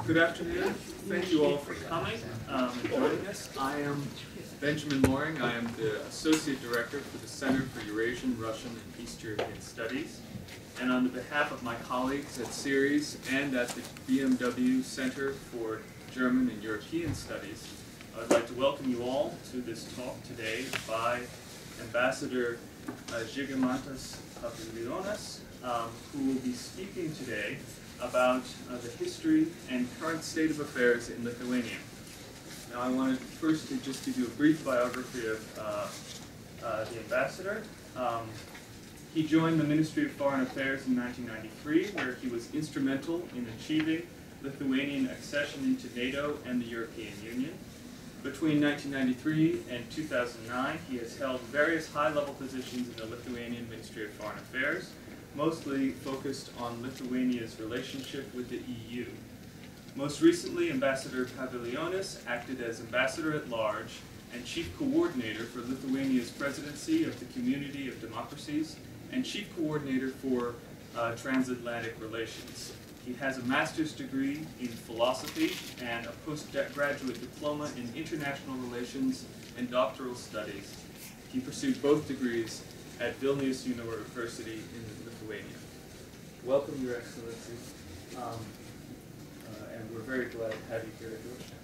Good afternoon. Thank you all for coming and joining us. I am Benjamin Loring. I am the Associate Director for the Center for Eurasian, Russian, and East European Studies. And on behalf of my colleagues at Ceres and at the BMW Center for German and European Studies, I'd like to welcome you all to this talk today by Ambassador Žygimantas Pavilionis, who will be speaking today about the history and current state of affairs in Lithuania. Now, I wanted first to just give you a brief biography of the ambassador. He joined the Ministry of Foreign Affairs in 1993, where he was instrumental in achieving Lithuanian accession into NATO and the European Union. Between 1993 and 2009, he has held various high-level positions in the Lithuanian Ministry of Foreign Affairs, mostly focused on Lithuania's relationship with the EU. Most recently, Ambassador Pavilionis acted as Ambassador-at-Large and Chief Coordinator for Lithuania's Presidency of the Community of Democracies and Chief Coordinator for Transatlantic Relations. He has a master's degree in philosophy and a postgraduate diploma in international relations and doctoral studies. He pursued both degrees at Vilnius University in Lithuania. Welcome, Your Excellency, and we're very glad to have you here at Georgetown.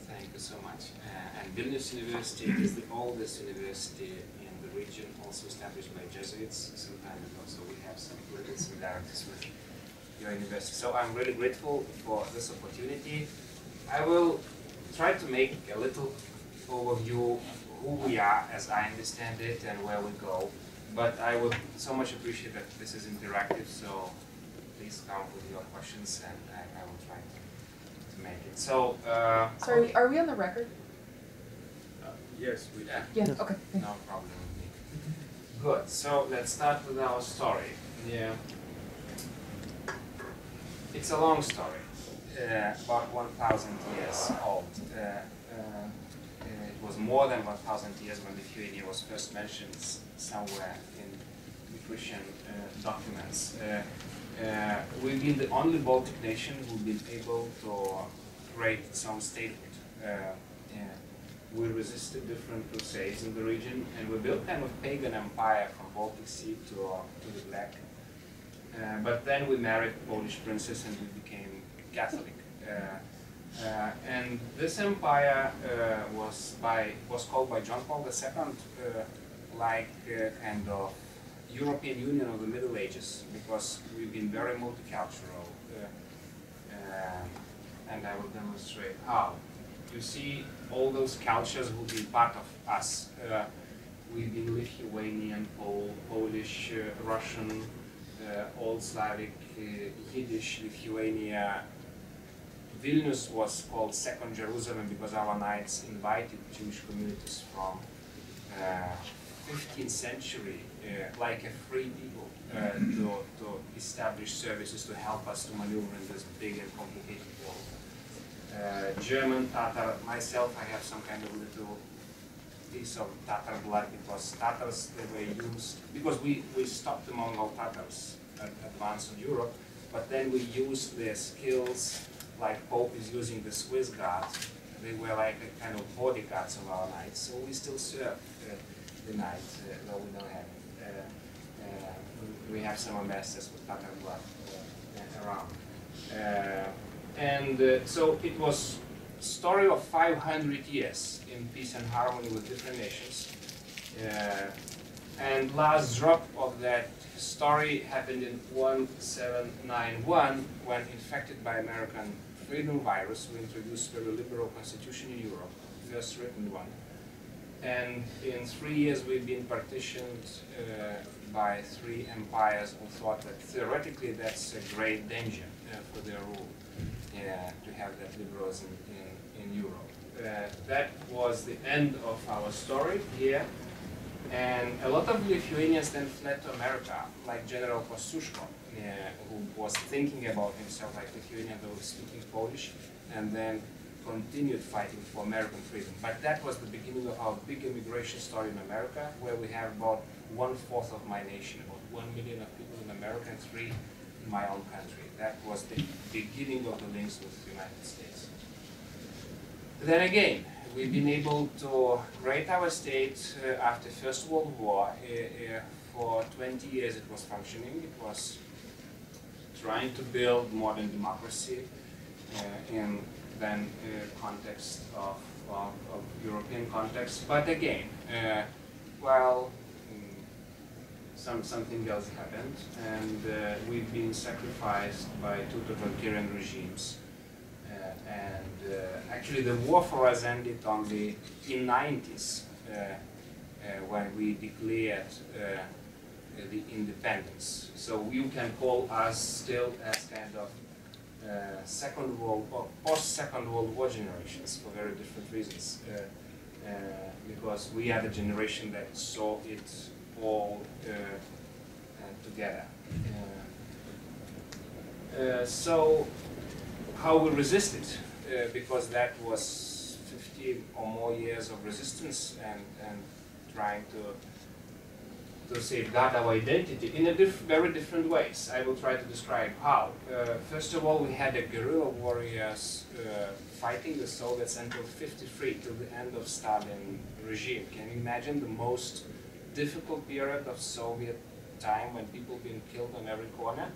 Thank you so much. And Vilnius University is the oldest university in the region, also established by Jesuits some time ago, so we have some little similarities with your university. So I'm really grateful for this opportunity. I will try to make a little overview who we are, as I understand it, and where we go. But I would so much appreciate that this is interactive, so please come with your questions, and I will try to make it. So, sorry, okay. Are we on the record? Yes, we Yeah. Yeah, okay. No problem with me. Good, so let's start with our story. Yeah. It's a long story, about 1,000 years old. It was more than 1,000 years when Lithuania was first mentioned somewhere in Christian documents. We've been the only Baltic nation who've been able to create its own statehood. We resisted different crusades in the region, and we built kind of pagan empire from Baltic Sea to the Black. But then we married Polish princess and we became Catholic. And this empire was called by John Paul II like kind of European Union of the Middle Ages, because we've been very multicultural, and I will demonstrate how. You see all those cultures will be part of us. We've been Lithuanian, Polish, Russian, Old Slavic, Yiddish, Lithuania. Vilnius was called Second Jerusalem because our knights invited Jewish communities from 15th century, like a free people, to establish services to help us to maneuver in this big and complicated world. German, Tatar, myself, I have some kind of little piece of Tatar blood, because Tatars, they were used, because we stopped the Mongol Tatars advance in Europe, but then we used their skills, like Pope is using the Swiss guards. They were like a kind of bodyguards of our knights, so we still serve the knights, though we don't have it. We have some ambassadors with Tatar blood around. So it was a story of 500 years in peace and harmony with different nations. And last drop of that story happened in 1791, when, infected by American freedom virus, we introduced a very liberal constitution in Europe, first written one. And in 3 years we've been partitioned by 3 empires who thought that theoretically that's a great danger for their rule, to have that liberalism in Europe. That was the end of our story here. And a lot of Lithuanians then fled to America, like General Kosciuszko, who was thinking about himself like Lithuanian, though speaking Polish, and then continued fighting for American freedom. But that was the beginning of our big immigration story in America, where we have about 1/4 of my nation, about 1 million of people in America, and 3 in my own country. That was the beginning of the links with the United States. Then again, we've been able to create our state after First World War. For 20 years it was functioning. It was trying to build modern democracy in then context of European context. But again, well, something else happened, and we've been sacrificed by two totalitarian regimes. Actually, the war for us ended only in '90s when we declared the independence. So you can call us still as kind of Second World or post-Second World War generations for very different reasons. Because we are the generation that saw it all together. So how we resisted, because that was 50 or more years of resistance and trying to safeguard our identity in a very different ways. I will try to describe how. First of all, we had the guerrilla warriors fighting the Soviets until '53, till the end of Stalin regime. Can you imagine the most difficult period of Soviet time when people being killed on every corner?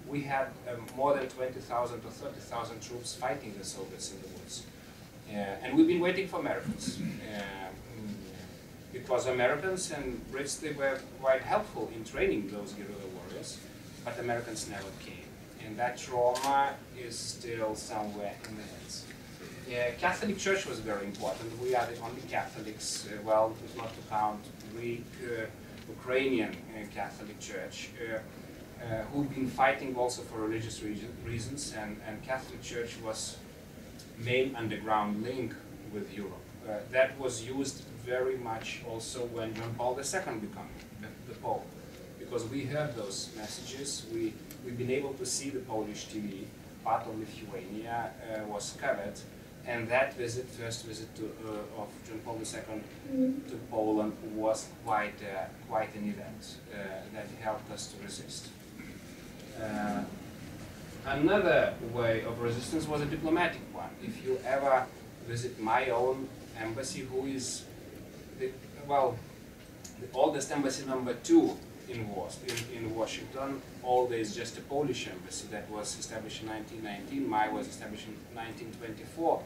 We had more than 20,000 to 30,000 troops fighting the Soviets in the woods. And we've been waiting for Americans. Because Americans and Brits, they were quite helpful in training those guerrilla warriors, but Americans never came. And that trauma is still somewhere in the heads. Catholic Church was very important. We are the only Catholics, well, not to count Greek, Ukrainian Catholic Church, who've been fighting also for religious reasons, and Catholic Church was main underground link with Europe. That was used very much also when John Paul II became the Pope, because we heard those messages. We've been able to see the Polish TV, part of Lithuania was covered, and that visit, first visit of John Paul II to Poland was quite an event that helped us to resist. Another way of resistance was a diplomatic one. If you ever visit my own embassy, who is the oldest embassy #2 in Washington, although it's just a Polish embassy that was established in 1919. Mine was established in 1924.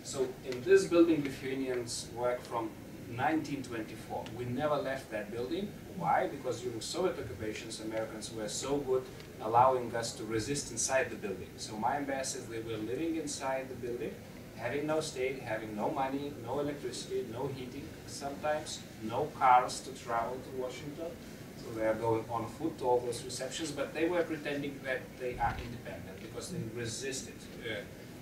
So in this building, Lithuanians work from 1924. We never left that building. Why? Because during Soviet occupations, Americans were so good allowing us to resist inside the building. So my ambassadors, they were living inside the building, having no state, having no money, no electricity, no heating, sometimes no cars to travel to Washington. So they are going on foot to all those receptions, but they were pretending that they are independent because they resisted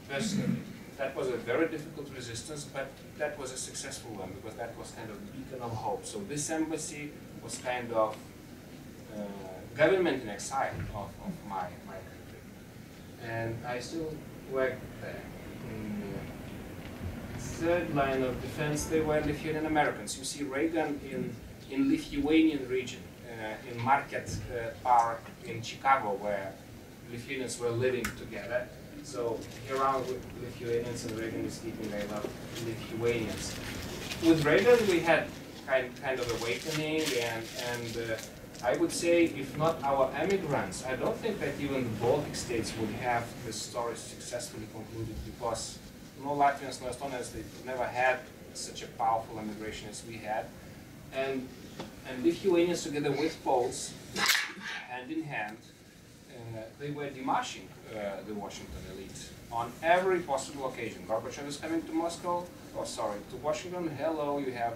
personally. That was a very difficult resistance, but that was a successful one because that was kind of a beacon of hope. So this embassy was kind of government in exile of my country. And I still work there. Third line of defense, they were Lithuanian Americans. You see Reagan in Lithuanian region, in Market Park in Chicago, where Lithuanians were living together. So around with Lithuanians, and Reagan is keeping I love Lithuanians. With Reagan, we had kind of awakening, and I would say, if not our immigrants, I don't think that even the Baltic states would have the story successfully concluded, because no Latvians, no Estonians, they never had such a powerful immigration as we had. And Lithuanians, together with Poles, hand in hand, they were demarching the Washington elite on every possible occasion. Gorbachev is coming to Moscow, to Washington. Hello, you have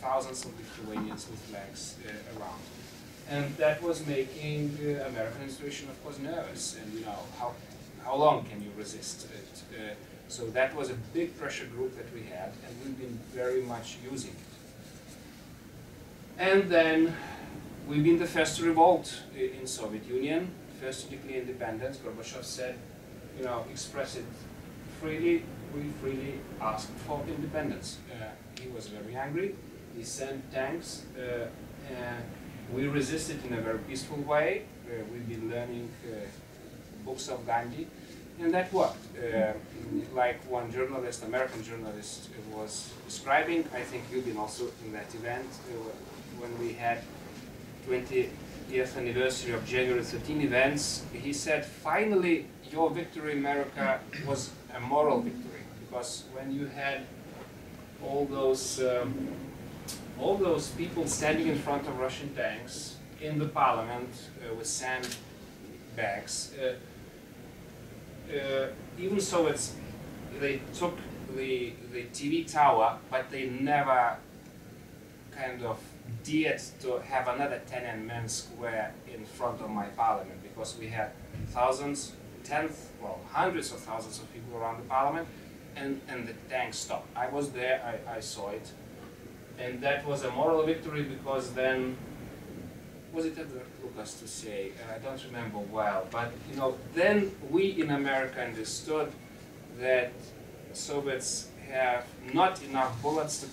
thousands of Lithuanians with flags around. And that was making the American administration, of course, nervous. And you know, how long can you resist it? So that was a big pressure group that we had, and we've been very much using it. And then we've been the first to revolt in Soviet Union, first to declare independence. Gorbachev said, you know, express it freely. We freely asked for independence. He was very angry. He sent tanks. We resisted in a very peaceful way. We've been learning books of Gandhi, and that worked. Like one journalist, American journalist, was describing, I think you've been also in that event, when we had 20th anniversary of January 13 events, he said, finally, your victory, America, was a moral victory, because when you had all those people standing in front of Russian tanks in the parliament with sandbags, even Soviets, they took the TV tower, but they never kind of dared to have another Tiananmen Square in front of my parliament, because we had thousands, hundreds of thousands of people around the parliament, and the tank stopped. I was there, I saw it, and that was a moral victory, because then, was it Edward Lucas to say, I don't remember well, but you know, then we in America understood that Soviets have not enough bullets to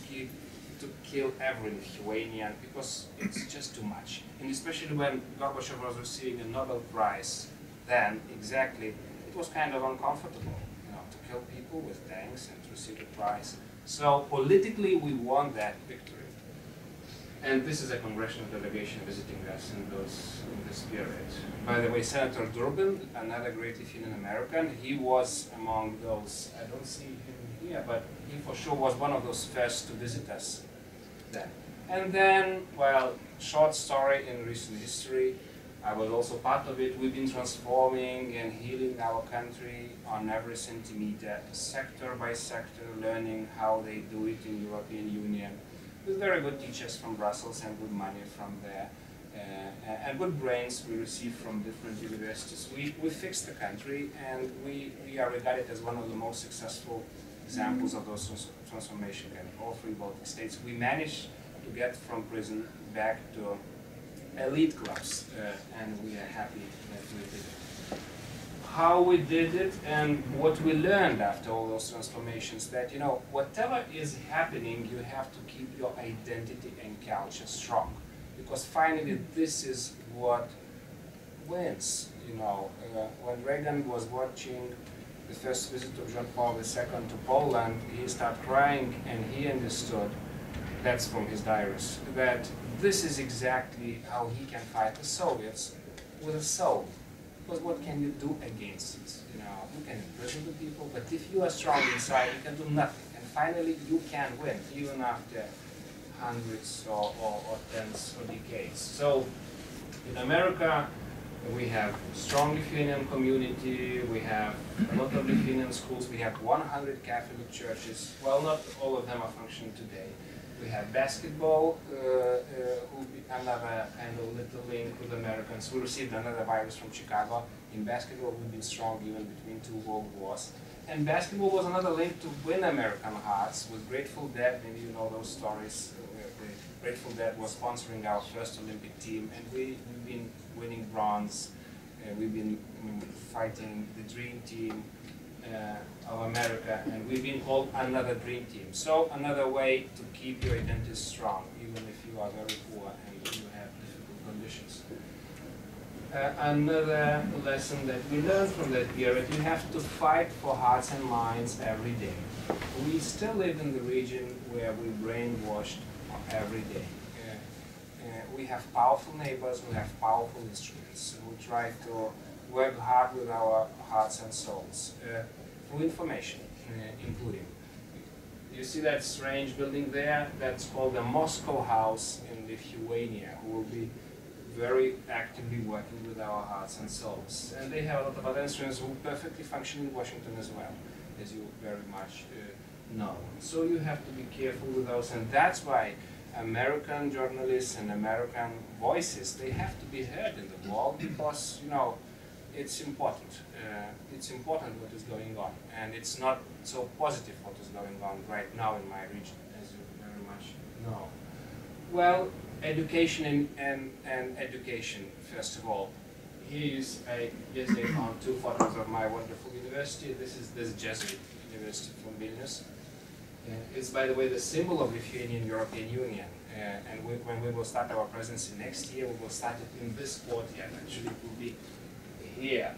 kill every Lithuanian, because it's just too much. And especially when Gorbachev was receiving a Nobel Prize, then exactly, it was kind of uncomfortable, you know, to kill people with tanks and to receive a prize. So politically, we won that victory. And this is a congressional delegation visiting us in this period. By the way, Senator Durbin, another great Lithuanian American, he was among those, I don't see him here, but he for sure was one of those first to visit us then. And then, well, short story in recent history, I was also part of it. We've been transforming and healing our country on every centimeter, sector by sector, learning how they do it in European Union, with very good teachers from Brussels and good money from there, and good brains we received from different universities. We fixed the country, and we are regarded as one of the most successful examples of those transformation in all three Baltic states. We managed to get from prison back to elite clubs, and we are happy that we did it. How we did it and what we learned after all those transformations, that, you know, whatever is happening, you have to keep your identity and culture strong, because finally this is what wins. You know, when Reagan was watching the first visit of John Paul II to Poland, he started crying, and he understood, that's from his diaries, that this is exactly how he can fight the Soviets with a soul. Because what can you do against it? You know, you can imprison the people, but if you are strong inside, you can do nothing. And finally, you can win, even after hundreds or tens or decades. So, in America, we have strong Lithuanian community, we have a lot of Lithuanian schools, we have 100 Catholic churches. Well, not all of them are functioning today. We have basketball, another kind of little link with Americans. We received another virus from Chicago. In basketball, we've been strong even between two world wars. And basketball was another link to win American hearts with Grateful Dead. Maybe you know those stories. The Grateful Dead was sponsoring our first Olympic team, and we've been winning bronze. We've been fighting the dream team of America, and we've been called another dream team. So another way to keep your identity strong, even if you are very poor and you have difficult conditions. Another lesson that we learned from that period, you have to fight for hearts and minds every day. We still live in the region where we brainwashed every day. We have powerful neighbors, we have powerful instruments. We try to work hard with our hearts and souls through information, including. You see that strange building there? That's called the Moscow House in Lithuania, who will be very actively working with our hearts and souls. And they have a lot of other instruments who perfectly function in Washington as well, as you very much know. So you have to be careful with those, and that's why American journalists and American voices, they have to be heard in the world, because, you know, it's important. It's important what is going on, and it's not so positive what is going on right now in my region, as you very much know. Well, education and education, first of all. Here is yesterday I found two photos of my wonderful university. This is Jesuit University from Vilnius. It's, by the way, the symbol of Lithuanian European Union. And when we will start our presidency next year, we will start it in this courtyard. Actually, it will be here,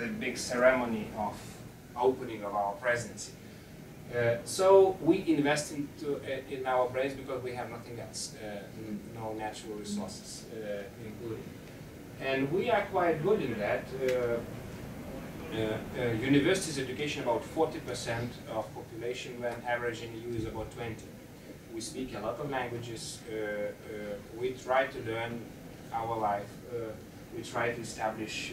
the big ceremony of opening of our presidency. So we invest in our brains because we have nothing else, no natural resources included. And we are quite good in that. Universities education about 40% of population, when average in EU is about 20. We speak a lot of languages. We try to learn our life. We try to establish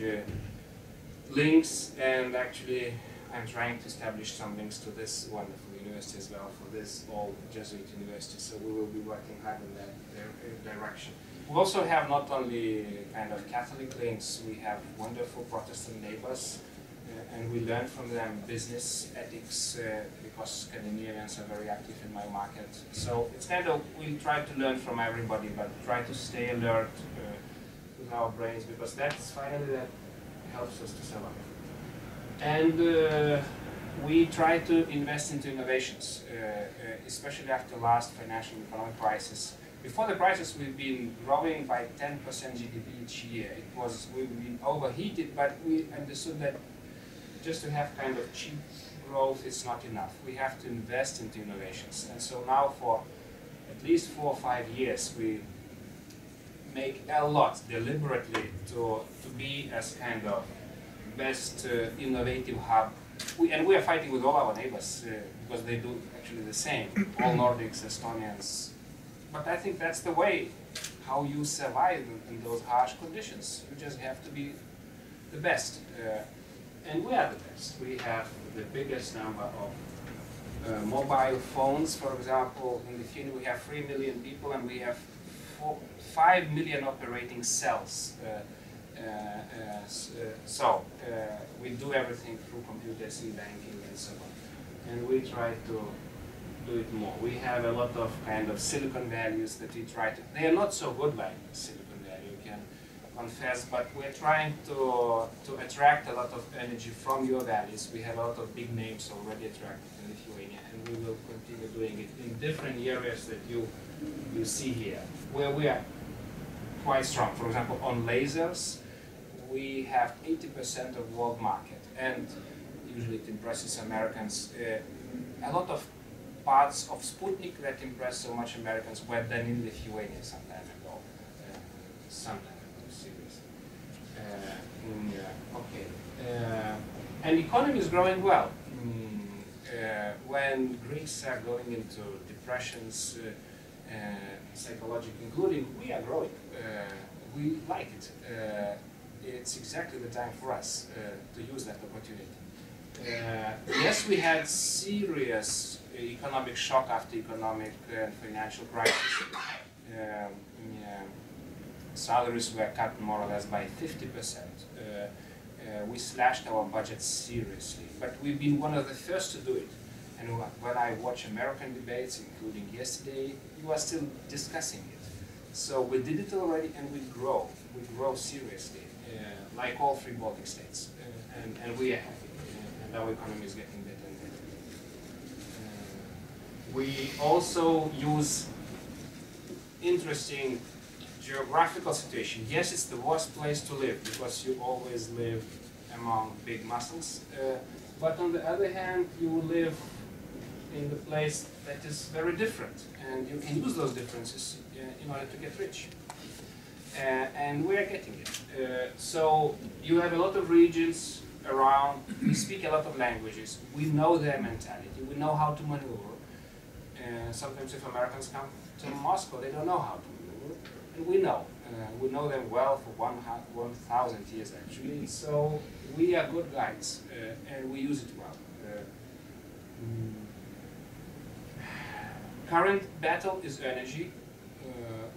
links, and actually I'm trying to establish some links to this wonderful university as well, for this old Jesuit university, so we will be working hard in that direction. We also have not only kind of Catholic links, we have wonderful Protestant neighbors, and we learn from them business ethics, because Scandinavians are very active in my market. So it's kind of, we try to learn from everybody, but try to stay alert with our brains, because that's finally that helps us to survive. And we try to invest into innovations, especially after the last financial and economic crisis. Before the crisis, we've been growing by 10% GDP each year. We've been overheated, but we understood that just to have kind of cheap growth is not enough. We have to invest into innovations. And so now for at least 4 or 5 years, we make a lot deliberately to be as kind of best innovative hub. And we are fighting with all our neighbors because they do actually the same, all Nordics, Estonians. But I think that's the way how you survive in those harsh conditions. You just have to be the best. And we are the best. We have the biggest number of mobile phones, for example. In Lithuania we have 3 million people, and we have 5 million operating cells. So we do everything through computers, e-banking, and so on. And we try to do it more. We have a lot of kind of Silicon values that we try to. They are not so good like Silicon Valley, you can confess, but we're trying to attract a lot of energy from your values. We have a lot of big names already attracted in Lithuania, and we will continue doing it in different areas that you see here, where we are quite strong. For example, on lasers, we have 80% of world market, and usually it impresses Americans. A lot of parts of Sputnik that impressed so much Americans were done in Lithuania some time ago. Seriously. And economy is growing well. When Greeks are going into depressions, psychological, including, we are growing. We like it. It's exactly the time for us to use that opportunity. Yes, we had serious economic shock after economic and financial crisis. Salaries were cut more or less by 50%. We slashed our budget seriously, but we've been one of the first to do it. And when I watch American debates, including yesterday, you are still discussing it. So we did it already, and we grow. We grow seriously, like all 3 Baltic states, and we are happy. And our economy is getting better and better. We also use interesting geographical situation. Yes, it's the worst place to live because you always live among big muscles. But on the other hand, you live in the place that is very different, and you can use those differences in order to get rich. And we are getting it. So you have a lot of regions around. We speak a lot of languages. We know their mentality. We know how to maneuver. Sometimes if Americans come to Moscow, they don't know how to maneuver. And we know. We know them well for 1,000 years actually. So we are good guides, and we use it well. Current battle is energy.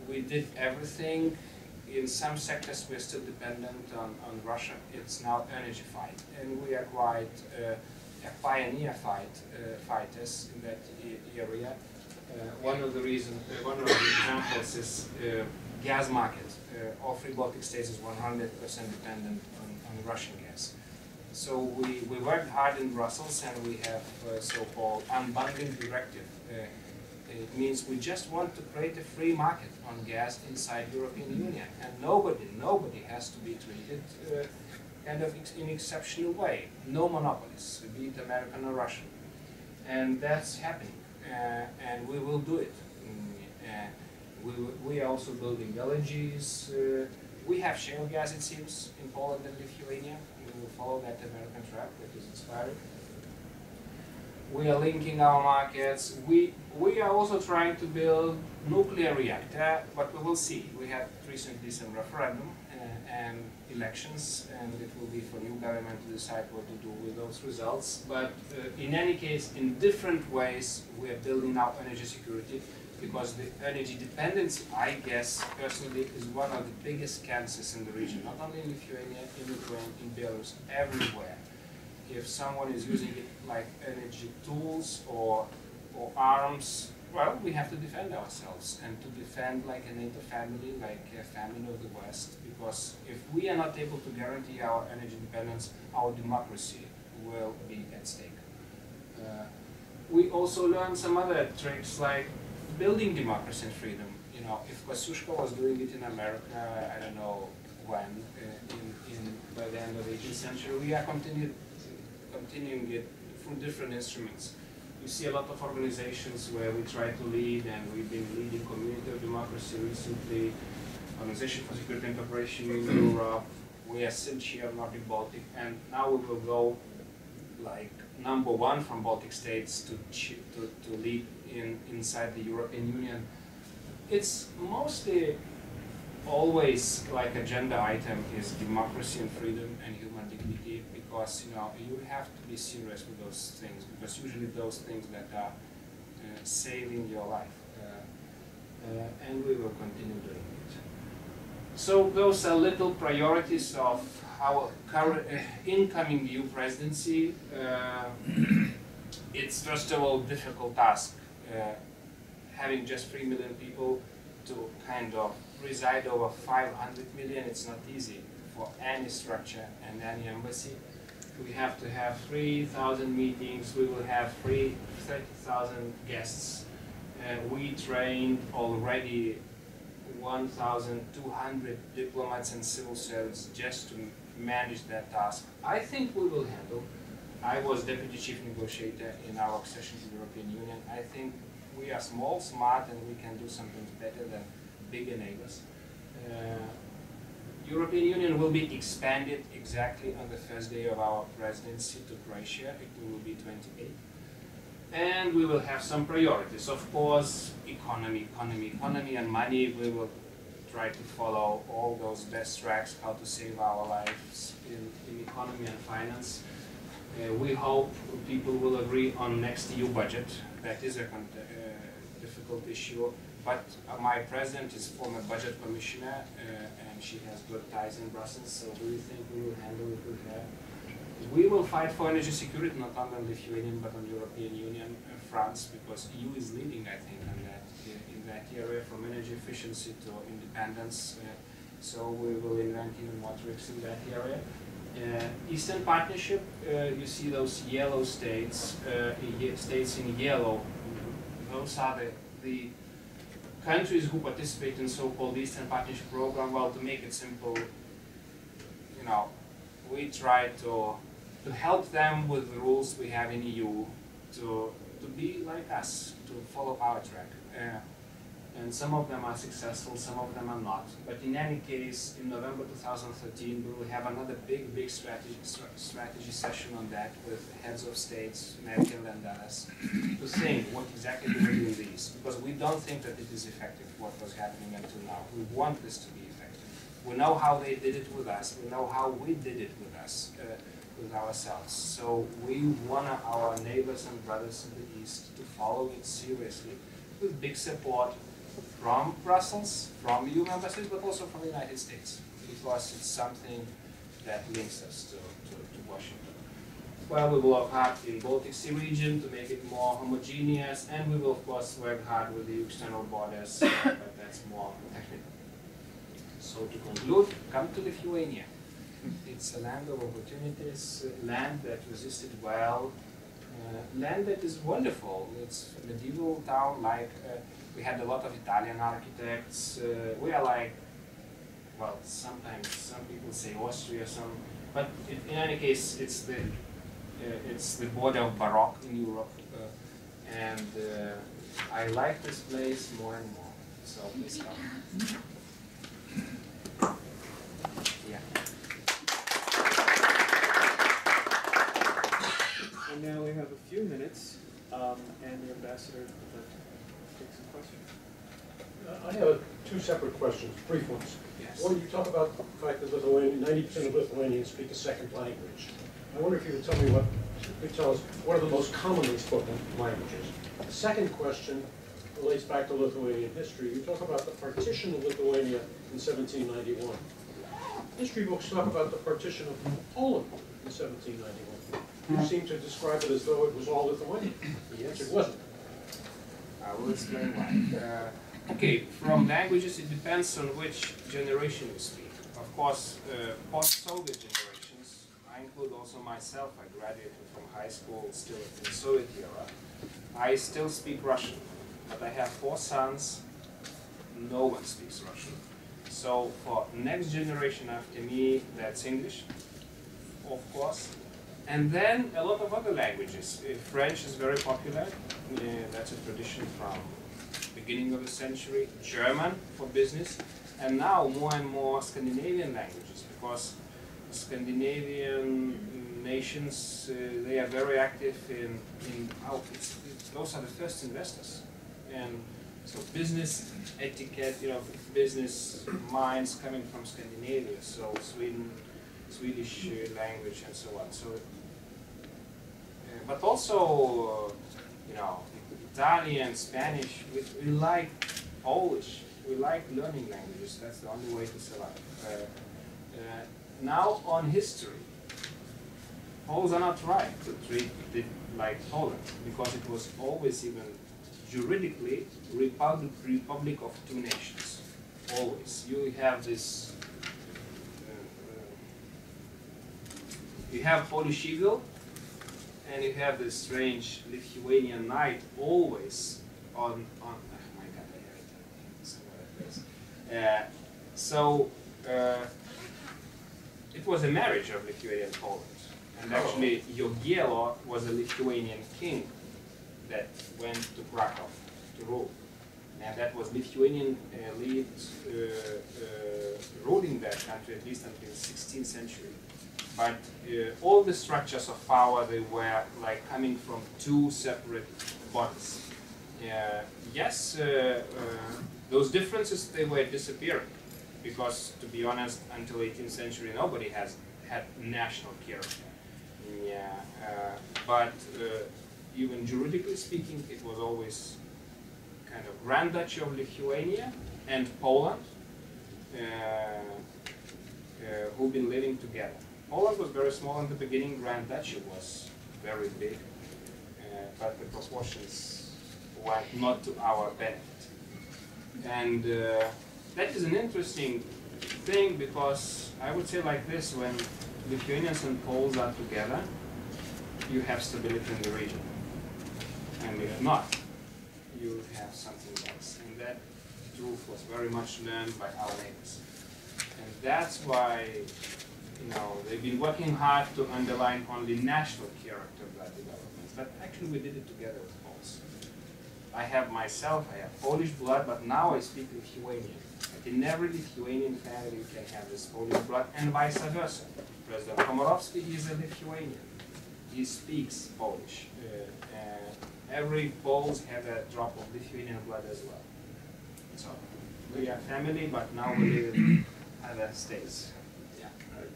We did everything. In some sectors we're still dependent on Russia. It's now energy fight, and we are quite a pioneer fighters in that area. One of the examples is gas market. All 3 Baltic states is 100% dependent on Russian gas. So we worked hard in Brussels, and we have so-called unbundling directive. It means we just want to create a free market on gas inside European Union, and nobody has to be treated kind of in exceptional way. No monopolies, be it American or Russian. And that's happening, and we will do it. We are also building LNGs. We have shale gas, it seems, in Poland and Lithuania. We will follow that American track that is inspiring. We are linking our markets. We are also trying to build nuclear reactor, but we will see. We had recently some referendum and elections, and it will be for new government to decide what to do with those results. But in any case, in different ways, we are building our energy security, because the energy dependency, I guess, personally, is one of the biggest cancers in the region, not only in Lithuania, in Ukraine, in Belarus, everywhere. If someone is using it like energy tools or arms, well, we have to defend ourselves and to defend like a NATO family, like a family of the West, because if we are not able to guarantee our energy independence, our democracy will be at stake. We also learned some other tricks like building democracy and freedom. You know, if Kosciuszko was doing it in America, I don't know when, by the end of the 18th century, we are continuing it through different instruments. We see a lot of organizations where we try to lead, and we've been leading Community of Democracy recently, Organization for Security and Cooperation in Europe. We are still here, Nordic Baltic, and now we will go like #1 from Baltic states to lead inside the European Union. It's mostly always like agenda item is democracy and freedom and human dignity, because you have to be serious with those things, because usually those things that are saving your life, and we will continue doing it. So those are little priorities of our current incoming EU presidency. It's first of all difficult task, having just 3 million people to kind of reside over 500 million. It's not easy for any structure and any embassy. We have to have 3,000 meetings. We will have 30,000 guests. We trained already 1,200 diplomats and civil servants just to manage that task. I think we will handle. I was deputy chief negotiator in our accession to the European Union. I think we are small, smart, and we can do something better than bigger neighbors. European Union will be expanded exactly on the first day of our presidency to Croatia. It will be 28. And we will have some priorities. Of course, economy, and money. We will try to follow all those best tracks, how to save our lives in economy and finance. We hope people will agree on next EU budget. That is a difficult issue. But my president is former budget commissioner, and she has good ties in Brussels, so do you think we will handle it with her? We will fight for energy security, not only on Lithuanian, but on European Union, France, because EU is leading, I think, in that area, from energy efficiency to independence. So we will invent even more tricks in that area. Eastern Partnership, you see those yellow states, states in yellow. Those are the countries who participate in so-called Eastern Partnership program. Well, to make it simple, we try to help them with the rules we have in EU, to be like us, to follow our track. And some of them are successful, some of them are not. But in any case, in November 2013, we will have another big strategy session on that with heads of states, Merkel and others, to think what exactly do we do in these. Because we don't think that it is effective, what was happening until now. We want this to be effective. We know how they did it with us. We know how we did it with us, with ourselves. So we want our neighbors and brothers in the East to follow it seriously, with big support from Brussels, from EU member states, but also from the United States, because it's something that links us to Washington. Well, we will work hard in the Baltic Sea region to make it more homogeneous, and we will, of course, work hard with the external borders, but that's more technical. So to conclude, come to Lithuania. It's a land of opportunities, land that resisted well, land that is wonderful. It's a medieval town, like we had a lot of Italian architects. We are like, well, sometimes some people say Austria, some but in any case, it's the border of Baroque in Europe, and I like this place more and more. So please come. Yeah. And now we have a few minutes, and the ambassador would like to take some questions. I have two separate questions, brief ones. Yes. One, you talk about the fact that 90% of Lithuanians speak a second language. I wonder if you could tell me what are the most commonly spoken languages. The second question relates back to Lithuanian history. You talk about the partition of Lithuania in 1791. History books talk about the partition of Poland in 1791. You seem to describe it as though it was all Lithuania. Yes. It wasn't. I will explain why. Okay, from languages it depends on which generation you speak. Of course, post-Soviet generations, I include also myself, I graduated from high school still in the Soviet era. I still speak Russian, but I have 4 sons, no one speaks Russian. So for next generation after me, that's English, of course. And then a lot of other languages. French is very popular, that's a tradition from beginning of the century, German for business, and now more and more Scandinavian languages, because Scandinavian nations, they are very active those are the first investors. And so business etiquette, business minds coming from Scandinavia, so Swedish language and so on. So, but also, Italian, Spanish, we like Polish, we like learning languages, that's the only way to survive. Now on history, Poles are not right to treat it like Poland, because it was always even juridically Republic of two nations, always. You have this, you have Polish eagle, and you have this strange Lithuanian knight always on oh my God, I have it somewhere. So it was a marriage of Lithuania and Poland. And actually, Jogielo was a Lithuanian king that went to Krakow to rule. And that was Lithuanian elite ruling that country at least until the 16th century. But all the structures of power, they were like coming from two separate bodies. Yes, those differences, they were disappearing. Because, to be honest, until 18th century, nobody had national character. But even juridically speaking, it was always kind of Grand Duchy of Lithuania and Poland who've been living together. Poland was very small in the beginning, Grand Duchy was very big, but the proportions were not to our benefit. And that is an interesting thing, because I would say like this, when Lithuanians and Poles are together, you have stability in the region. And if not, you have something else. And that truth was very much learned by our neighbors. And that's why, they've been working hard to underline only national character of that development. But actually we did it together with Poles. I have Polish blood, but now I speak Lithuanian. But in every Lithuanian family you can have this Polish blood, and vice versa. President Komorowski is a Lithuanian. He speaks Polish. Every Poles have a drop of Lithuanian blood as well. So we are family, but now we live in other states. Yeah.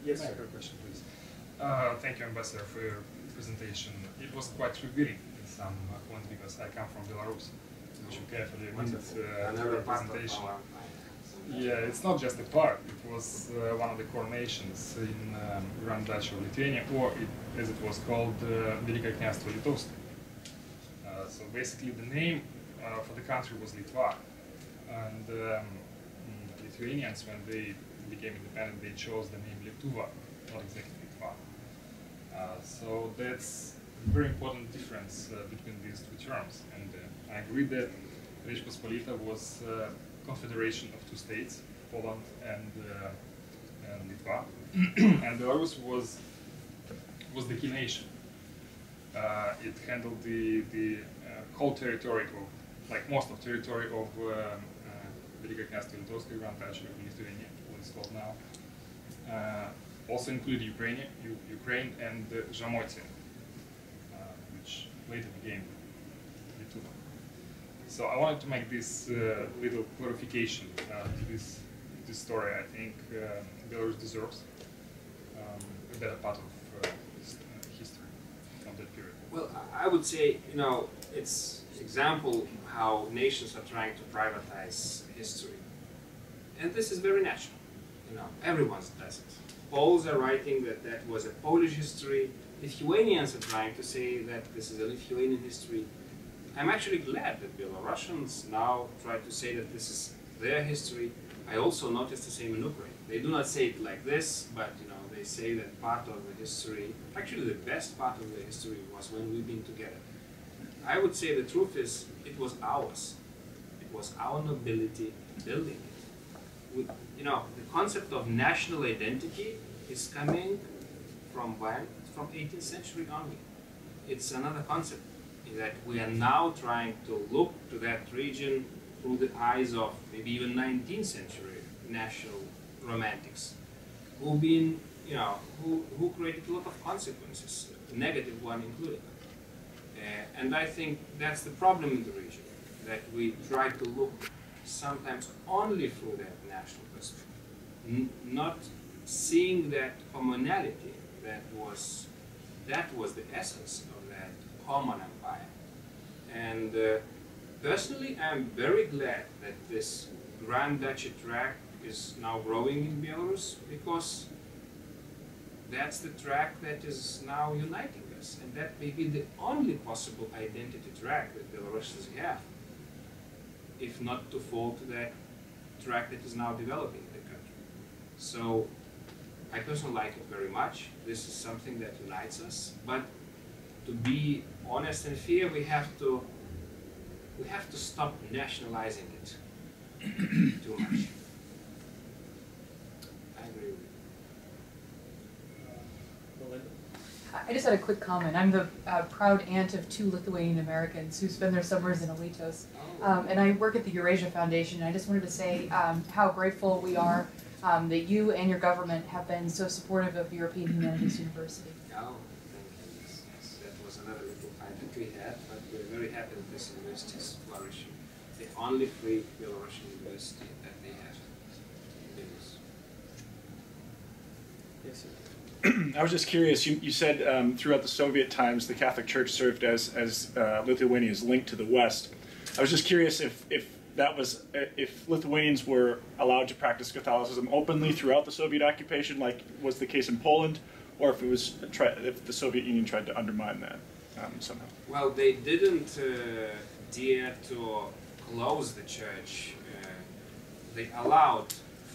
Yes, I have a question, please. Thank you, Ambassador, for your presentation. It was quite revealing in some points, because I come from Belarus, which you carefully omitted the presentation. Yeah, it's not just a part. It was one of the core nations in Grand Duchy of Lithuania, or as it was called, Великое княжество Litovsk. So basically the name for the country was Litva. And Lithuanians, when they became independent, they chose the name Lietuva, not exactly Litva. So that's a very important difference between these two terms. And I agree that Rzeczpospolita was confederation of two states, Poland and and Litva, and Belarus was the key nation. It handled the whole territory of, like most of territory of Великое княжество Литовское, Grand Duchy of Lithuania, what it's called now. Also include Ukraine and Žemaitija, which later became Lithuania. So I wanted to make this little clarification to this story. I think Belarus deserves a better part of history of that period. Well, I would say, you know, it's example how nations are trying to privatize history. And this is very natural. You know, everyone does it. Poles are writing that that was a Polish history. Lithuanians are trying to say that this is a Lithuanian history. I'm actually glad that Belarusians now try to say that this is their history. I also noticed the same in Ukraine. They do not say it like this, but you know, they say that part of the history, actually the best part of the history was when we've been together. I would say the truth is, it was ours. It was our nobility building it. You know, the concept of national identity is coming from when? From 18th century only. It's another concept that we are now trying to look to that region through the eyes of maybe even 19th century national romantics, who've been, you know, who created a lot of consequences, the negative one included. And I think that's the problem in the region, that we try to look sometimes only through that national perspective, not seeing that commonality that was the essence of that common empire. And personally, I'm very glad that this Grand Duchy tract is now growing in Belarus, because that's the tract that is now uniting us, and that may be the only possible identity tract that Belarusians have, if not to fall to that tract that is now developing the country. So I personally like it very much. This is something that unites us, but to be honest and fair, we have to stop nationalizing it too much. I agree with you. I just had a quick comment. I'm the proud aunt of 2 Lithuanian Americans who spend their summers in Alytus. And I work at the Eurasia Foundation. I just wanted to say how grateful we are that you and your government have been so supportive of European Humanities University. Oh, thank you. Yes, that was another little fight that we had, but we're very happy that this university is flourishing. The only free Belarusian university that they have in Belarus. Yes, sir. I was just curious, you said throughout the Soviet times the Catholic Church served as Lithuania's link to the West. I was just curious if Lithuanians were allowed to practice Catholicism openly throughout the Soviet occupation, like was the case in Poland, or if the Soviet Union tried to undermine that somehow. Well, they didn't dare to close the church. They allowed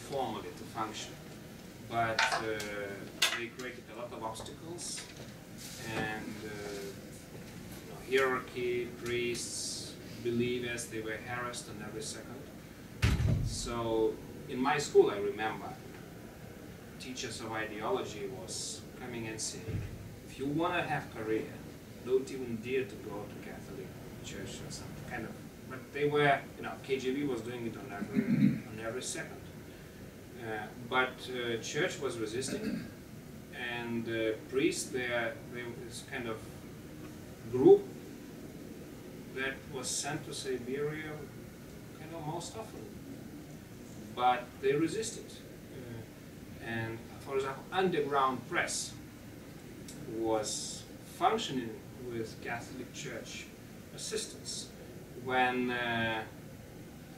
formally to function, but they created a lot of obstacles, and hierarchy, priests, believers, they were harassed on every second. So in my school, I remember teachers of ideology was coming and saying, if you want to have career, don't even dare to go to Catholic church or some kind of. But they were, you know, KGB was doing it on every second. But church was resisting, and priests, there was kind of group that was sent to Siberia kind of most often. But they resisted. And for example, underground press was functioning with Catholic Church assistance. When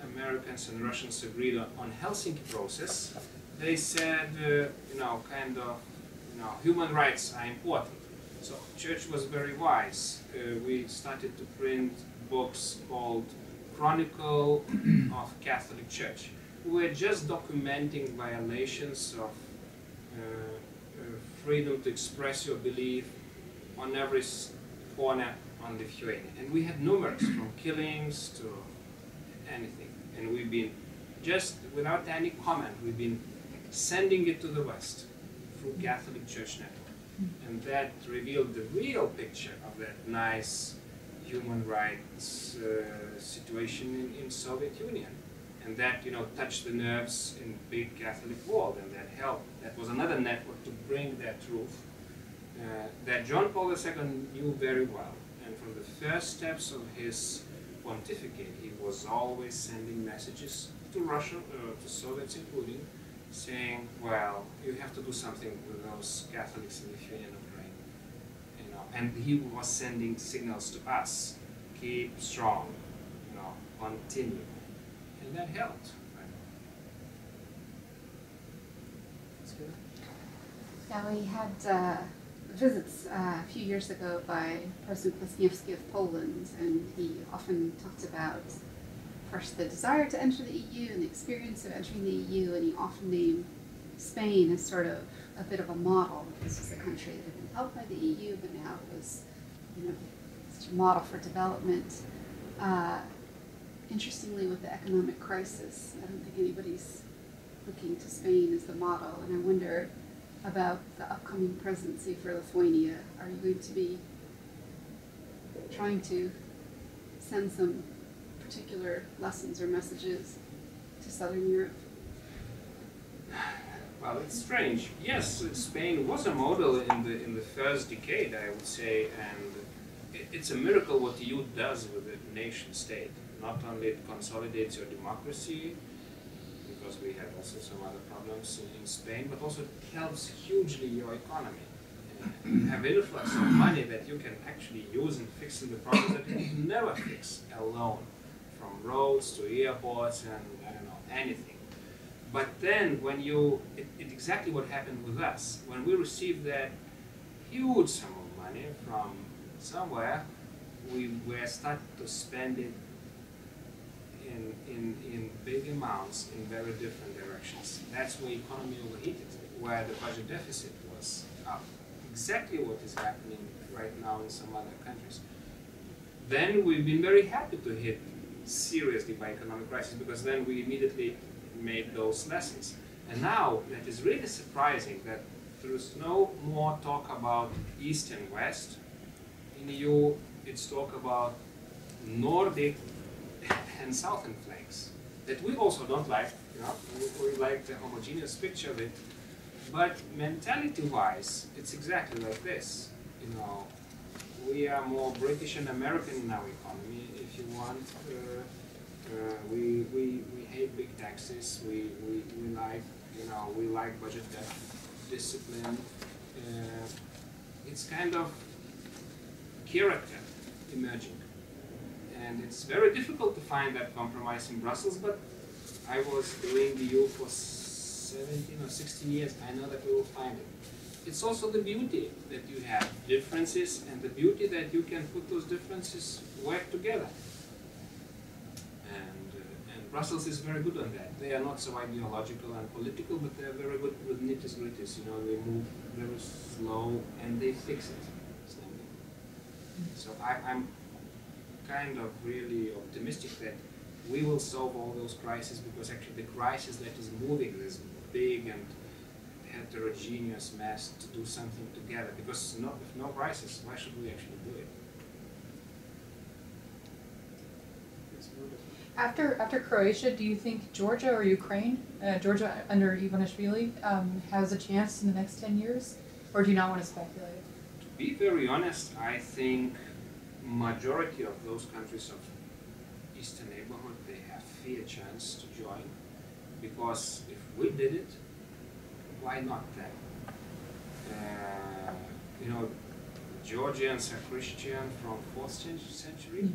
Americans and Russians agreed on Helsinki process, they said, you know, kind of, you know, human rights are important. So Church was very wise. We started to print books called Chronicle of Catholic Church. We were just documenting violations of freedom to express your belief on every corner on Lithuania. And we had numerous, from killings to anything. And we've been, just without any comment, we've been sending it to the West through Catholic Church network. And that revealed the real picture of that nice human rights situation in Soviet Union. And that, touched the nerves in big Catholic world, and that helped. That was another network to bring that truth that John Paul II knew very well. And from the first steps of his pontificate, he was always sending messages to Russia, to Soviets including, saying, well, you have to do something with those Catholics in Lithuania and Ukraine. And he was sending signals to us, keep strong, continue. And that helped. Right? That's good. Yeah, we had visits a few years ago by President Kwasniewski of Poland, and he often talked about first the desire to enter the EU and the experience of entering the EU, and he often named Spain as sort of a bit of a model. This was a country that had been helped by the EU, but now it was, such a model for development. Interestingly, with the economic crisis, I don't think anybody's looking to Spain as the model, and I wonder about the upcoming presidency for Lithuania. Are you going to be trying to send some particular lessons or messages to Southern Europe? Well, it's strange. Yes, Spain was a model in the first decade, I would say, and it's a miracle what the EU does with the nation state. Not only it consolidates your democracy, because we have also some other problems in Spain, but also it helps hugely your economy. You have influx of money that you can actually use in fixing the problems that you can never fix alone, from roads to airports and I don't know, anything. But then when exactly what happened with us, when we received that huge sum of money from somewhere, we were starting to spend it in big amounts in very different directions. That's where economy overheated, where the budget deficit was up. Exactly what is happening right now in some other countries. Then we've been very happy to hit seriously by economic crisis, because then we immediately made those lessons. And now that is really surprising that there is no more talk about East and West. In the EU, it's talk about Nordic and Southern flanks that we also don't like. We like the homogeneous picture of it. But mentality-wise, it's exactly like this. We are more British and American in our economy, if you want. We hate big taxes. We like we like budget discipline. It's kind of character emerging, and it's very difficult to find that compromise in Brussels. But I was doing the EU for 17 or 16 years. I know that we will find it. It's also the beauty that you have differences, and the beauty that you can put those differences work together. And Brussels is very good on that. They are not so ideological and political, but they are very good with nitties-gritties. They move very slow and they fix it. So I'm kind of really optimistic that we will solve all those crises, because actually the crisis that is moving this big and heterogeneous mess to do something together, because if no crisis, why should we actually do it? After Croatia, do you think Georgia or Ukraine, Georgia under Ivanishvili, has a chance in the next 10 years? Or do you not want to speculate? To be very honest, I think majority of those countries of Eastern neighborhood, they have fair chance to join, because if we did it, why not them? Georgians are Christian from 4th century.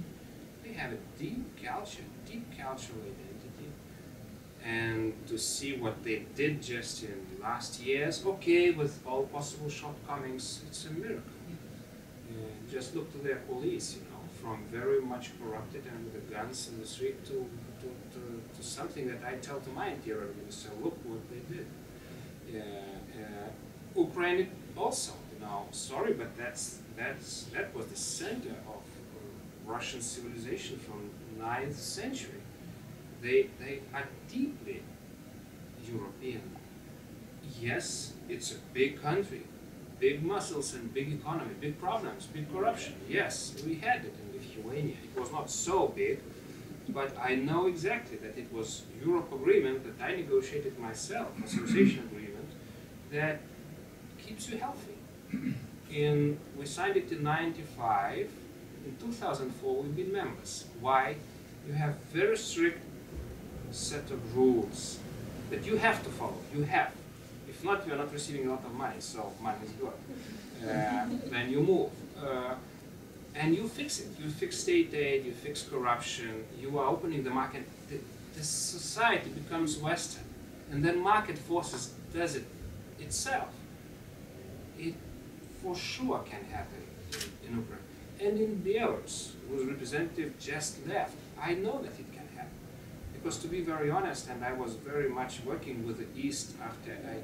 They have a deep cultural identity, and to see what they did just in the last years, okay, with all possible shortcomings, it's a miracle. Just look to their police, from very much corrupted and with the guns in the street to something that I tell to my interior minister, look what they did. Ukraine also, sorry, but that was the center of Russian civilization from 9th century. They are deeply European. Yes, it's a big country, big muscles and big economy, big problems, big corruption. Yes, we had it in Lithuania. It was not so big, but I know exactly that it was Europe agreement that I negotiated myself, association agreement, that keeps you healthy. We signed it in '95. In 2004, we've been members. Why? You have very strict set of rules that you have to follow. You have. If not, you're not receiving a lot of money, so money is good. Then you move. And you fix it. You fix state aid, you fix corruption, you are opening the market. The society becomes Western. And then market forces does it itself. It for sure can happen in Ukraine. And in Belarus, whose representative just left, I know that it can happen. Because to be very honest, and I was very much working with the East after I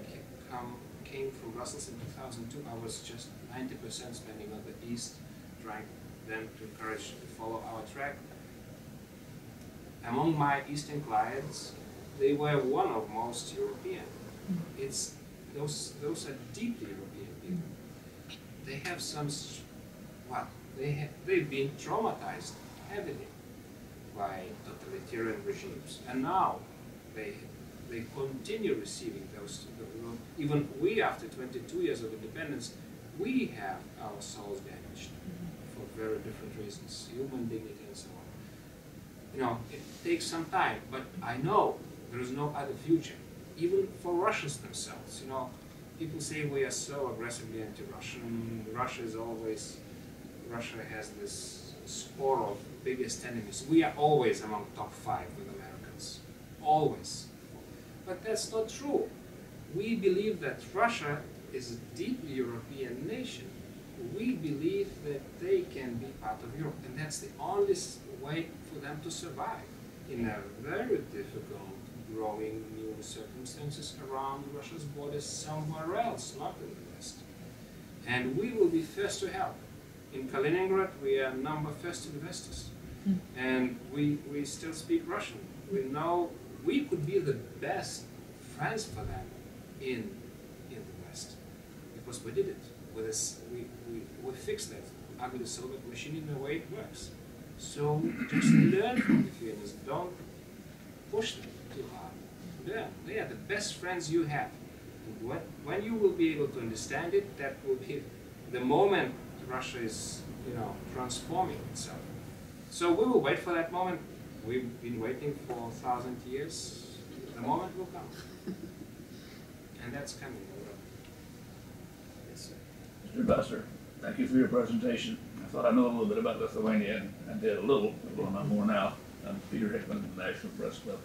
came from Brussels in 2002, I was just 90% spending on the East, trying them to encourage to follow our track. Among my Eastern clients, they were one of most European. Those are deeply European people. They have some, well, they've been traumatized heavily by totalitarian regimes, and now they continue receiving those. Even we, after 22 years of independence, we have our souls damaged for very different reasons, human dignity and so on. You know, it takes some time, but I know there is no other future, even for Russians themselves. You know, people say we are so aggressively anti-Russian. Russia has this score of biggest enemies. We are always among top 5 with Americans, always. But that's not true. We believe that Russia is a deeply European nation. We believe that they can be part of Europe, and that's the only way for them to survive in a very difficult, growing new circumstances around Russia's borders somewhere else, not in the West. And we will be first to help. In Kaliningrad, we are #1 investors, and we still speak Russian. We know we could be the best friends for them in the West, because we did it. With this, we fixed that ugly Soviet machine in the way it works. So just learn from the Lithuanians. Don't push them too hard. Learn. They are the best friends you have. And when you will be able to understand it, that will be the moment Russia is, you know, transforming itself. So we will wait for that moment. We've been waiting for 1,000 years. The moment will come. And that's coming. Yes, sir. Mr. Ambassador, thank you for your presentation. I thought I knew a little bit about Lithuania, and I did a little not more now. I'm Peter Hickman of the National Press Club.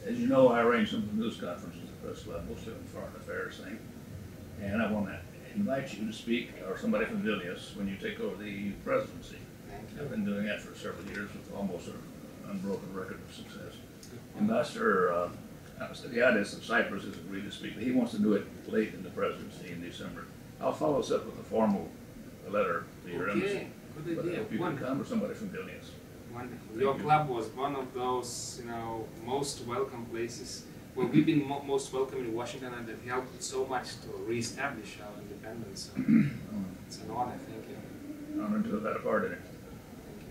As you know, I arrange some of the news conferences at the Press Club, mostly on foreign affairs thing. And I want to invite you to speak, or somebody from Vilnius, when you take over the EU presidency. I've been doing that for several years with almost an unbroken record of success. Ambassador Pavilionis of Cyprus has agreed to speak, but he wants to do it late in the presidency in December. I'll follow us up with a formal letter to your embassy. Good idea. But I hope you can come, or somebody from Vilnius. Wonderful. Your club was one of those, you know, most welcome places. Well, we've been most welcome in Washington, and it helped so much to reestablish our independence. So it's an honor. Thank you. Honored to have had a part in it. Thank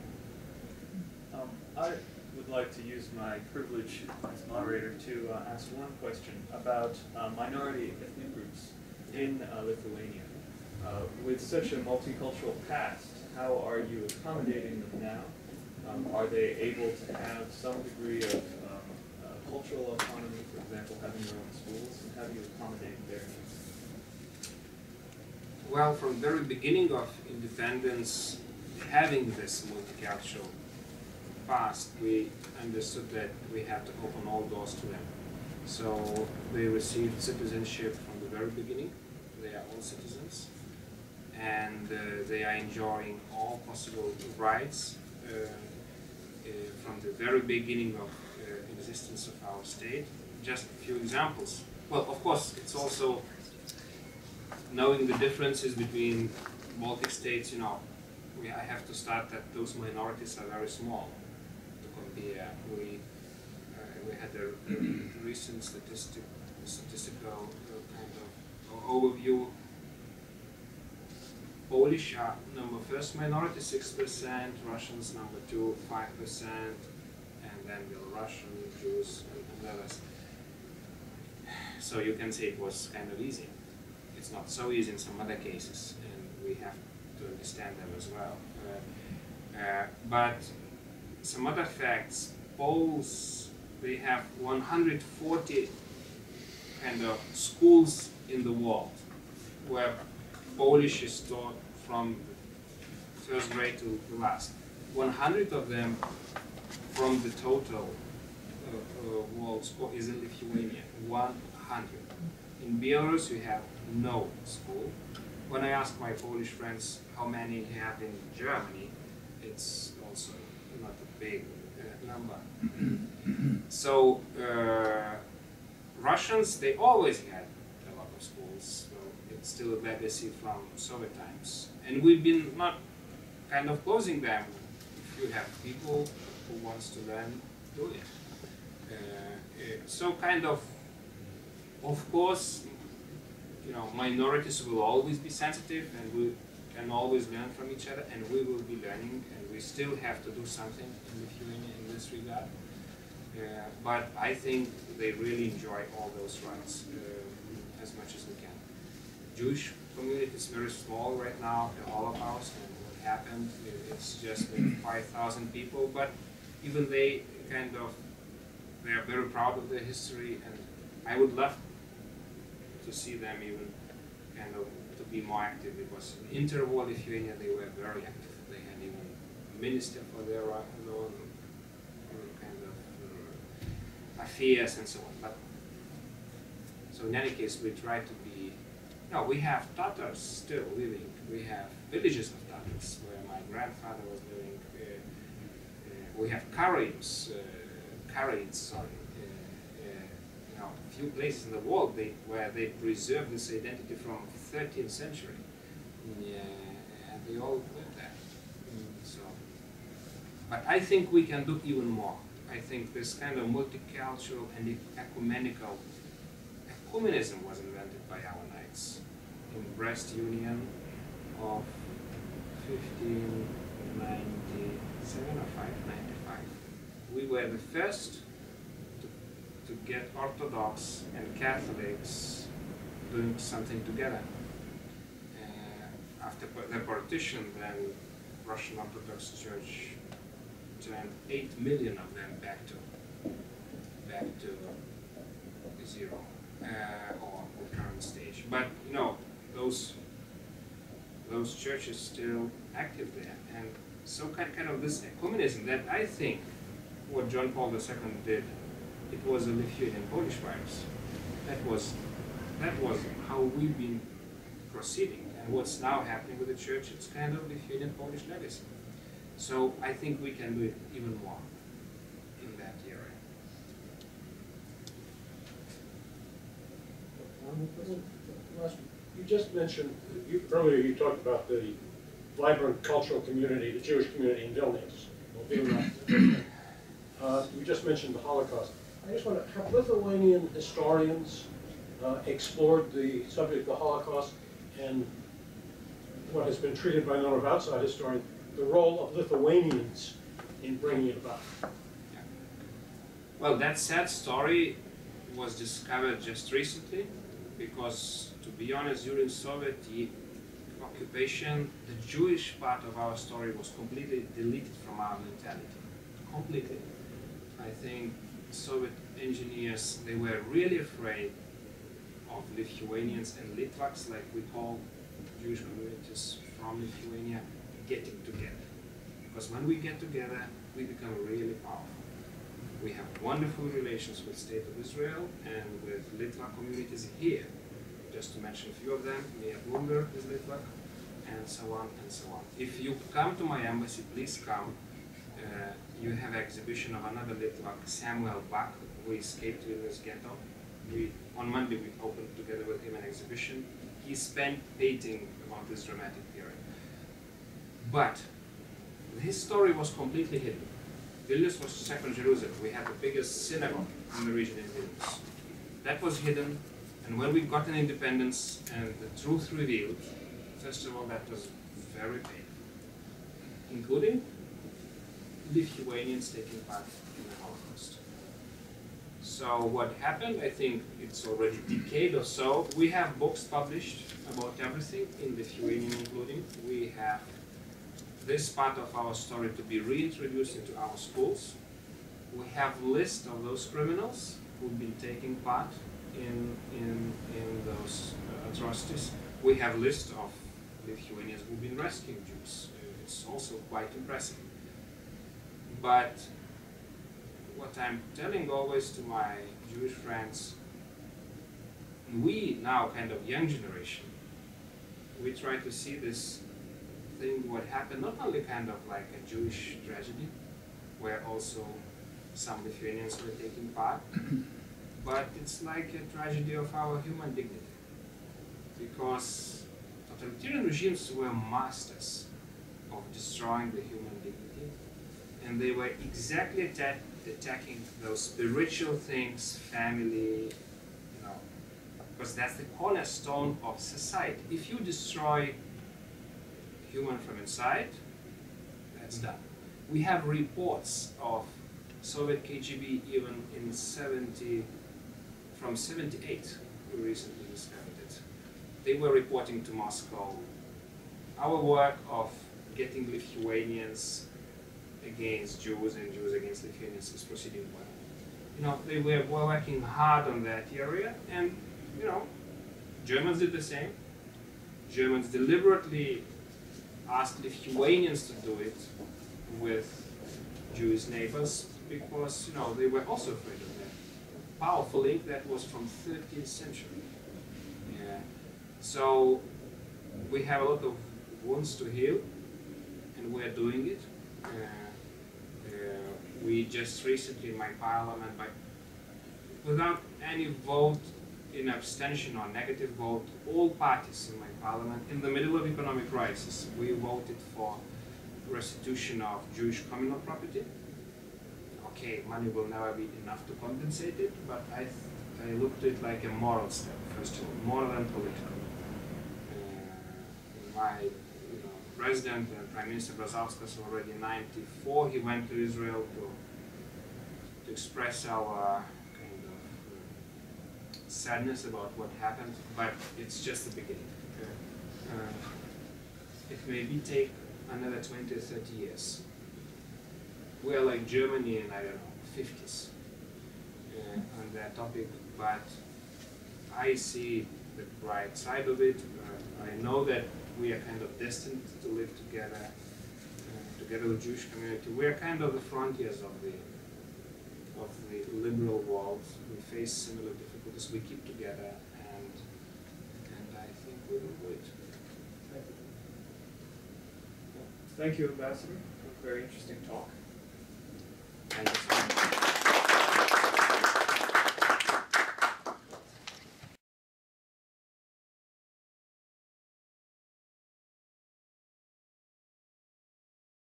you. I would like to use my privilege as moderator to ask one question about minority ethnic groups in Lithuania. With such a multicultural past, how are you accommodating them now? Are they able to have some degree of cultural autonomy, for example, having their own schools, and how do you accommodate their needs? Well, from the very beginning of independence, having this multicultural past, we understood that we have to open all doors to them. So they received citizenship from the very beginning. They are all citizens, and they are enjoying all possible rights from the very beginning of existence of our state. Just a few examples. Well, of course, it's also knowing the differences between Baltic states. You know, I have to start that those minorities are very small to compare. We had a recent statistical kind of overview. Polish are number first minority, 6%, Russians number 2, 5%, and then Belarusian, Jews, and others. So you can say it was kind of easy. It's not so easy in some other cases, and we have to understand them as well. But some other facts, Poles, they have 140 kind of schools in the world where Polish is taught from first grade to the last. 100 of them from the total world school is in Lithuania. 100. In Belarus you have no school. When I ask my Polish friends how many you have in Germany, it's also not a big number. So Russians, they always had a lot of schools. So it's still a legacy from Soviet times. And we've been not kind of closing them. If you have people who wants to learn, do it. So kind of course, you know, minorities will always be sensitive, and we can always learn from each other, and we will be learning, and we still have to do something in Lithuania in this regard. But I think they really enjoy all those rights as much as we can. Jewish community is very small right now, the Holocaust, and what happened, it's just 5,000 people, but even they kind of, they are very proud of their history, and I would love to see them even kind of to be more active, because in interwar Lithuania they were very active. They had even a minister for their own kind of affairs and so on. But so in any case, we try to be. No, we have Tatars still living. We have villages of Tatars where my grandfather was living. We have Karaids, sorry. Few places in the world where they preserve this identity from 13th century, and they all live there. So, but I think we can do even more. I think this kind of multicultural and ecumenical ecumenism was invented by our knights in Brest Union of 1597 or 595. We were the first to get Orthodox and Catholics doing something together. After the partition, then Russian Orthodox Church turned 8 million of them back to zero, or the current stage. But you know, those churches still active there, and so kind of this ecumenism that I think what John Paul II did. It was a Lithuanian Polish virus. That was how we've been proceeding, and what's now happening with the church, it's kind of Lithuanian Polish legacy. So I think we can do it even more in that area. You just mentioned, earlier you talked about the vibrant cultural community, the Jewish community in Vilnius. You just mentioned the Holocaust. I just want to, have Lithuanian historians explored the subject of the Holocaust and what has been treated by a number of outside historians, the role of Lithuanians in bringing it about? Yeah. Well, that sad story was discovered just recently, because, to be honest, during Soviet occupation, the Jewish part of our story was completely deleted from our mentality. Completely. I think Soviet engineers, they were really afraid of Lithuanians and Litvaks, like we call Jewish communities from Lithuania, getting together. Because when we get together, we become really powerful. We have wonderful relations with the State of Israel and with Litvak communities here. Just to mention a few of them, Mia Bloomberg is Litvak, and so on and so on. If you come to my embassy, please come. You have an exhibition of another Litvak, Samuel Bach, who escaped Vilnius ghetto. On Monday we opened together with him an exhibition. He spent painting about this dramatic period. But his story was completely hidden. Vilnius was second Jerusalem. We had the biggest synagogue in the region in Vilnius. That was hidden, And when we got an independence and the truth revealed, first of all, that was very painful, including Lithuanians taking part in the Holocaust. So what happened, I think it's already a decade or so, we have books published about everything in Lithuanian including. We have this part of our story to be reintroduced into our schools. We have a list of those criminals who've been taking part in those atrocities. We have a list of Lithuanians who've been rescuing Jews. It's also quite impressive. But what I'm telling always to my Jewish friends, we now kind of young generation, we try to see this thing what happened not only kind of like a Jewish tragedy, where also some Lithuanians were taking part, but it's like a tragedy of our human dignity. Because totalitarian regimes were masters of destroying the human dignity, and they were exactly attacking those spiritual things, family, because that's the cornerstone of society. If you destroy human from inside, that's done. We have reports of Soviet KGB even in from 78, we recently discovered it. They were reporting to Moscow. Our work of getting Lithuanians against Jews and Jews against Lithuanians is proceeding well. They were working hard on that area, and Germans did the same. Germans deliberately asked Lithuanians to do it with Jewish neighbors because they were also afraid of that powerful link that was from 13th century. Yeah. So we have a lot of wounds to heal, and we're doing it. We just recently in my parliament, without any vote in abstention or negative vote, all parties in my parliament, in the middle of economic crisis, we voted for restitution of Jewish communal property. Okay, money will never be enough to compensate it, but I looked at it like a moral step, first of all, more than political. My President and Prime Minister Brazauskas already in '94, he went to Israel to express our kind of sadness about what happened, but it's just the beginning. It may take another 20 or 30 years. We are like Germany in, 50s on that topic, but I see the bright side of it. I know that we are kind of destined to live together, together with the Jewish community. We are kind of the frontiers of the liberal world. We face similar difficulties. We keep together, and I think we will do it. Thank you, Ambassador, for a very interesting talk. Thank you so much.